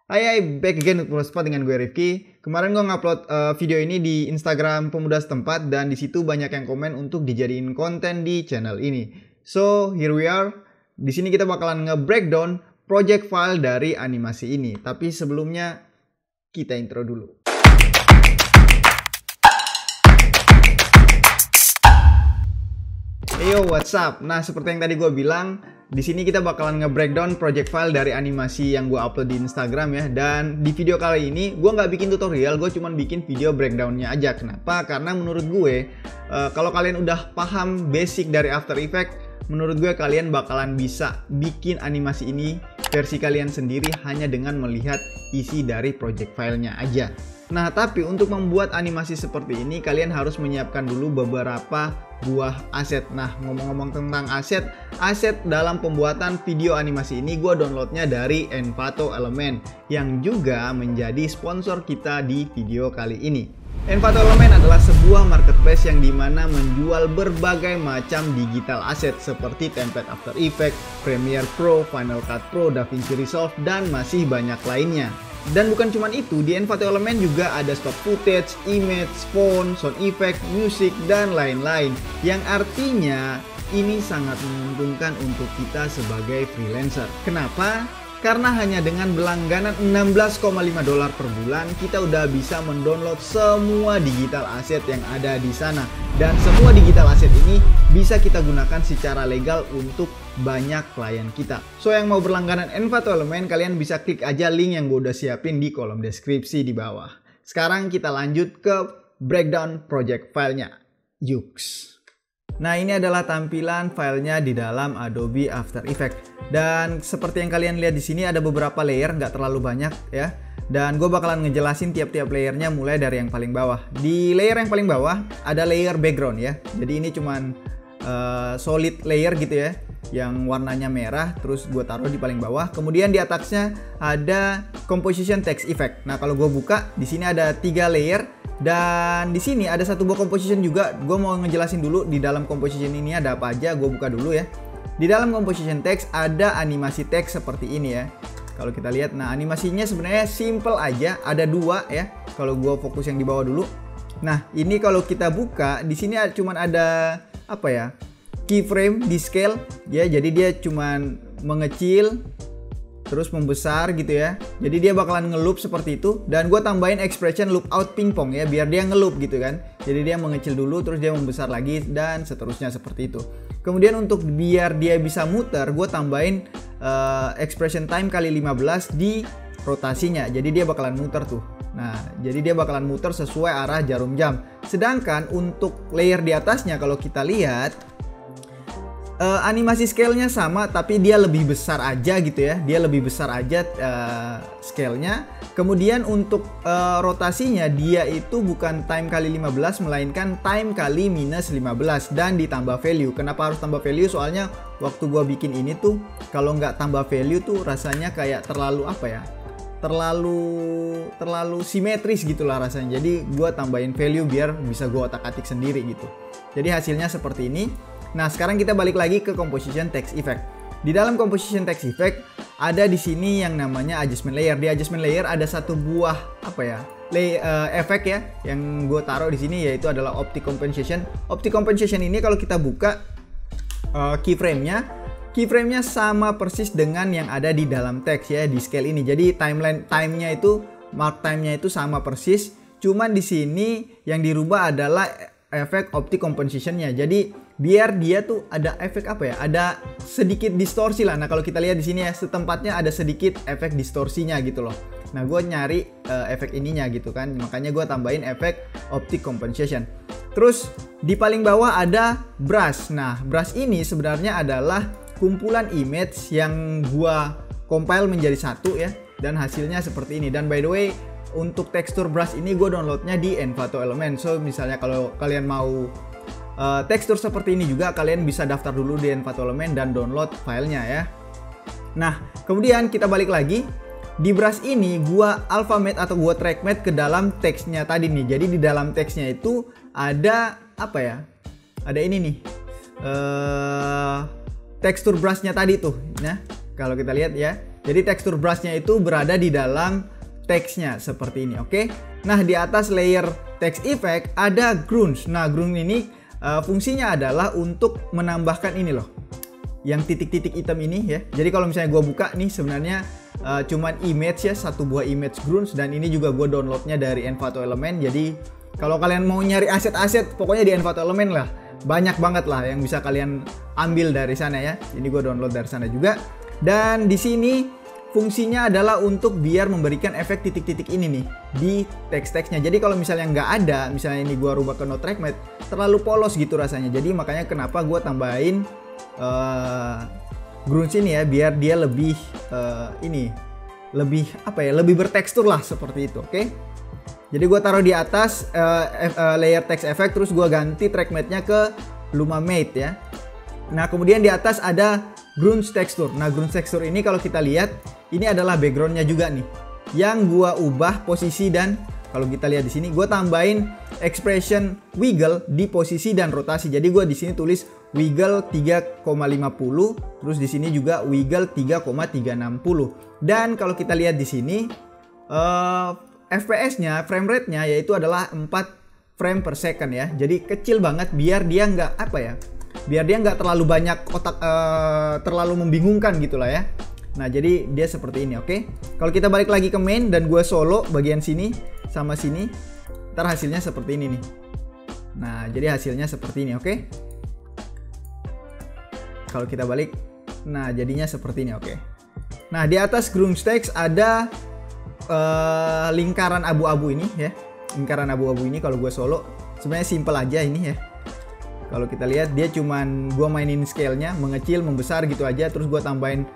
Hai, back again with Spot dengan gue Rifki. Kemarin gue ngupload video ini di Instagram pemuda setempat dan di situ banyak yang komen untuk dijadiin konten di channel ini. So, here we are. Di sini kita bakalan nge-breakdown project file dari animasi ini. Tapi sebelumnya kita intro dulu. Yo, what's up? Nah, seperti yang tadi gue bilang, di sini kita bakalan nge-breakdown project file dari animasi yang gue upload di Instagram ya. Dan di video kali ini gue nggak bikin tutorial, gue cuma bikin video breakdownnya aja. Kenapa? Karena menurut gue, kalau kalian udah paham basic dari After Effects, menurut gue kalian bakalan bisa bikin animasi ini versi kalian sendiri hanya dengan melihat isi dari project filenya aja. Nah, tapi untuk membuat animasi seperti ini kalian harus menyiapkan dulu beberapa buah aset. Nah, ngomong-ngomong tentang aset dalam pembuatan video animasi ini gue downloadnya dari Envato Element yang juga menjadi sponsor kita di video kali ini. Envato Element adalah sebuah marketplace yang dimana menjual berbagai macam digital asset seperti template After Effects, Premiere Pro, Final Cut Pro, DaVinci Resolve, dan masih banyak lainnya. Dan bukan cuma itu, di Envato Element juga ada stock footage, image, font, sound effect, music, dan lain-lain. Yang artinya ini sangat menguntungkan untuk kita sebagai freelancer. Kenapa? Karena hanya dengan berlangganan $16,5 per bulan, kita udah bisa mendownload semua digital asset yang ada di sana. Dan semua digital asset ini bisa kita gunakan secara legal untuk banyak klien kita. So, yang mau berlangganan Envato Element, kalian bisa klik aja link yang gue udah siapin di kolom deskripsi di bawah. Sekarang kita lanjut ke breakdown project filenya. Yuks. Nah, ini adalah tampilan filenya di dalam Adobe After Effects. Dan seperti yang kalian lihat di sini ada beberapa layer, nggak terlalu banyak ya. Dan gue bakalan ngejelasin tiap-tiap layernya mulai dari yang paling bawah. Di layer yang paling bawah ada layer background ya. Jadi ini cuman solid layer gitu ya, yang warnanya merah. Terus gue taruh di paling bawah. Kemudian di atasnya ada composition text effect. Nah, kalau gue buka di sini ada 3 layer. Dan di sini ada satu buah composition juga. Gue mau ngejelasin dulu di dalam composition ini ada apa aja. Gue buka dulu ya. Di dalam composition text ada animasi text seperti ini ya. Kalau kita lihat, nah animasinya sebenarnya simple aja. Ada 2 ya. Kalau gue fokus yang di bawah dulu. Nah, ini kalau kita buka di sini cuman ada apa ya? Keyframe di scale ya. Jadi dia cuman mengecil terus membesar gitu ya. Jadi dia bakalan ngeloop seperti itu. Dan gue tambahin expression loop out pingpong ya, biar dia ngeloop gitu kan. Jadi dia mengecil dulu terus dia membesar lagi dan seterusnya seperti itu. Kemudian untuk biar dia bisa muter, gue tambahin expression time kali 15 di rotasinya. Jadi dia bakalan muter tuh. Nah, jadi dia bakalan muter sesuai arah jarum jam. Sedangkan untuk layer di atasnya kalau kita lihat, animasi scale-nya sama tapi dia lebih besar aja gitu ya. Dia lebih besar aja scale-nya. Kemudian untuk rotasinya dia itu bukan time kali 15 melainkan time kali minus 15 dan ditambah value. Kenapa harus tambah value? Soalnya waktu gua bikin ini tuh kalau nggak tambah value tuh rasanya kayak terlalu apa ya? Terlalu simetris gitulah rasanya. Jadi gua tambahin value biar bisa gua otak-atik sendiri gitu. Jadi hasilnya seperti ini. Nah, sekarang kita balik lagi ke composition text effect. Di dalam composition text effect ada di sini yang namanya adjustment layer. Di adjustment layer ada satu buah apa ya? Efek ya yang gue taruh di sini, yaitu adalah optic compensation. Optic compensation ini kalau kita buka keyframe-nya sama persis dengan yang ada di dalam teks ya di scale ini. Jadi mark time-nya itu sama persis. Cuman di sini yang dirubah adalah efek optic compensation-nya. Jadi biar dia tuh ada efek apa ya? Ada sedikit distorsi lah. Nah, kalau kita lihat di sini ya, setempatnya ada sedikit efek distorsinya gitu loh. Nah, gue nyari efek ininya gitu kan. Makanya gue tambahin efek optic compensation. Terus di paling bawah ada brush. Nah, brush ini sebenarnya adalah kumpulan image yang gue compile menjadi satu ya. Dan hasilnya seperti ini. Dan by the way, untuk tekstur brush ini gue downloadnya di Envato Element. So, misalnya kalau kalian mau tekstur seperti ini juga, kalian bisa daftar dulu di Envato Element dan download filenya ya. Nah, kemudian kita balik lagi. Di brush ini gua alpha matte atau gua track matte ke dalam teksnya tadi nih. Jadi di dalam teksnya itu ada apa ya? Ada ini nih. Tekstur brushnya tadi tuh. Nah, kalau kita lihat ya. Jadi tekstur brushnya itu berada di dalam teksnya seperti ini, oke? Nah, di atas layer text effect ada grunge. Nah, grunge ini fungsinya adalah untuk menambahkan ini loh, yang titik-titik hitam ini ya. Jadi kalau misalnya gue buka nih, sebenarnya cuman image ya, satu buah image grunge, dan ini juga gue downloadnya dari Envato Element. Jadi kalau kalian mau nyari aset-aset, pokoknya di Envato Element lah, banyak banget lah yang bisa kalian ambil dari sana ya. Ini gue download dari sana juga. Dan di sini fungsinya adalah untuk biar memberikan efek titik-titik ini nih di teks-teksnya. Jadi kalau misalnya nggak ada, misalnya ini gue rubah ke no track matte, terlalu polos gitu rasanya. Jadi makanya kenapa gue tambahin grunge ini ya, biar dia lebih lebih apa ya, lebih bertekstur lah seperti itu, oke? Jadi gue taruh di atas layer text effect, terus gue ganti track matte-nya ke Luma Matte ya. Nah, kemudian di atas ada grunge texture. Nah, grunge texture ini kalau kita lihat, ini adalah backgroundnya juga nih, yang gue ubah posisi, dan kalau kita lihat di sini gue tambahin expression wiggle di posisi dan rotasi. Jadi gue di sini tulis wiggle 3,50, terus di sini juga wiggle 3,360. Dan kalau kita lihat di sini FPS-nya, frame rate-nya yaitu adalah 4 frame per second ya. Jadi kecil banget biar dia nggak apa ya, biar dia nggak terlalu banyak terlalu membingungkan gitulah ya. Nah, jadi dia seperti ini, oke? Kalau kita balik lagi ke main dan gue solo bagian sini sama sini, ntar hasilnya seperti ini nih. Nah, jadi hasilnya seperti ini, oke? Kalau kita balik, nah jadinya seperti ini, oke? Nah, di atas grunge text ada lingkaran abu-abu ini ya. Lingkaran abu-abu ini kalau gue solo sebenarnya simple aja ini ya. Kalau kita lihat dia cuman gue mainin scale-nya, mengecil, membesar gitu aja. Terus gue tambahin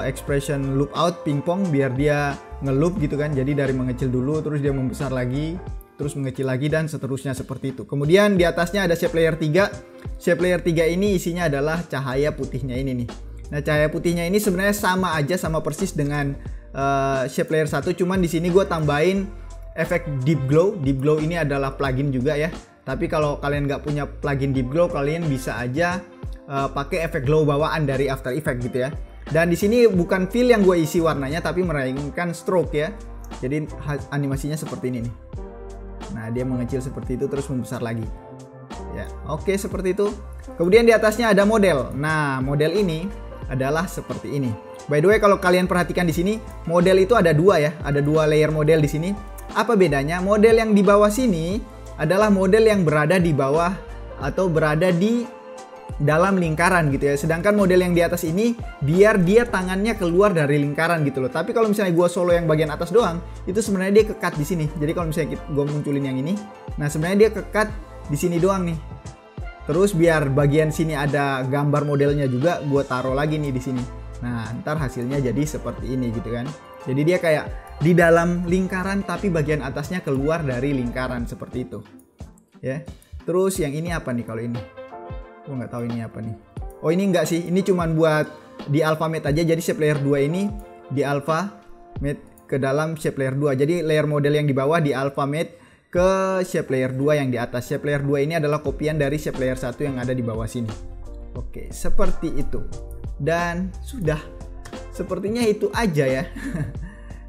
expression loop out pingpong biar dia ngeloop gitu kan. Jadi dari mengecil dulu, terus dia membesar lagi, terus mengecil lagi, dan seterusnya seperti itu. Kemudian di atasnya ada shape layer 3. Shape layer 3 ini isinya adalah cahaya putihnya ini nih. Nah, cahaya putihnya ini sebenarnya sama aja, sama persis dengan shape layer 1. Cuman di sini gue tambahin efek deep glow. Deep glow ini adalah plugin juga ya. Tapi kalau kalian nggak punya plugin deep glow, kalian bisa aja pakai efek glow bawaan dari After Effects gitu ya. Dan di sini bukan fill yang gue isi warnanya, tapi melainkan stroke ya. Jadi animasinya seperti ini nih. Nah, dia mengecil seperti itu terus membesar lagi. Ya, oke, seperti itu. Kemudian di atasnya ada model. Nah, model ini adalah seperti ini. By the way, kalau kalian perhatikan di sini, model itu ada dua ya. Ada dua layer model di sini. Apa bedanya? Model yang di bawah sini adalah model yang berada di bawah atau berada di dalam lingkaran gitu ya. Sedangkan model yang di atas ini biar dia tangannya keluar dari lingkaran gitu loh. Tapi kalau misalnya gue solo yang bagian atas doang, itu sebenarnya dia kekat di sini. Jadi kalau misalnya gue munculin yang ini, nah sebenarnya dia kekat di sini doang nih. Terus biar bagian sini ada gambar modelnya juga, gue taruh lagi nih di sini. Nah, ntar hasilnya jadi seperti ini gitu kan. Jadi dia kayak di dalam lingkaran tapi bagian atasnya keluar dari lingkaran seperti itu. Ya. Terus yang ini apa nih kalau ini? Gue nggak tahu ini apa nih. Oh, ini enggak sih. Ini cuman buat di alpha matte aja. Jadi shape layer 2 ini di alpha matte ke dalam shape layer 2. Jadi layer model yang di bawah di alpha matte ke shape layer 2 yang di atas. Shape layer 2 ini adalah kopian dari shape layer 1 yang ada di bawah sini. Oke, seperti itu. Dan sudah. Sepertinya itu aja ya.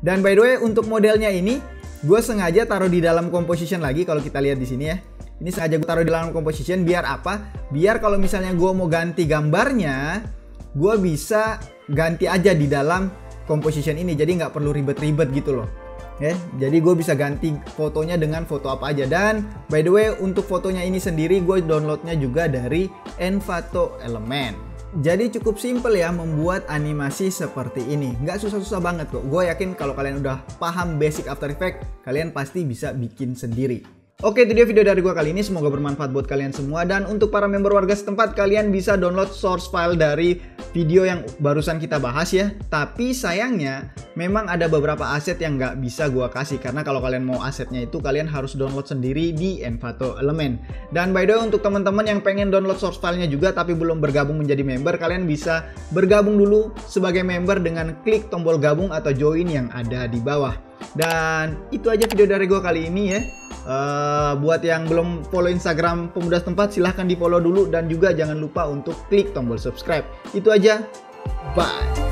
Dan by the way, untuk modelnya ini gue sengaja taruh di dalam composition lagi. Kalau kita lihat di sini ya, ini sengaja gue taruh di dalam composition biar apa? Biar kalau misalnya gue mau ganti gambarnya, gue bisa ganti aja di dalam composition ini. Jadi nggak perlu ribet-ribet gitu loh. Ya, jadi gue bisa ganti fotonya dengan foto apa aja. Dan by the way, untuk fotonya ini sendiri gue downloadnya juga dari Envato Element. Jadi cukup simple ya membuat animasi seperti ini. Nggak susah-susah banget kok. Gue yakin kalau kalian udah paham basic After Effects, kalian pasti bisa bikin sendiri. Oke, itu dia video dari gue kali ini. Semoga bermanfaat buat kalian semua. Dan untuk para member warga setempat, kalian bisa download source file dari video yang barusan kita bahas ya. Tapi sayangnya, memang ada beberapa aset yang nggak bisa gue kasih. Karena kalau kalian mau asetnya itu, kalian harus download sendiri di Envato Element. Dan by the way, untuk teman-teman yang pengen download source filenya juga, tapi belum bergabung menjadi member, kalian bisa bergabung dulu sebagai member dengan klik tombol gabung atau join yang ada di bawah. Dan itu aja video dari gue kali ini ya. Buat yang belum follow Instagram Pemuda Setempat, silahkan di follow dulu. Dan juga jangan lupa untuk klik tombol subscribe. Itu aja, bye.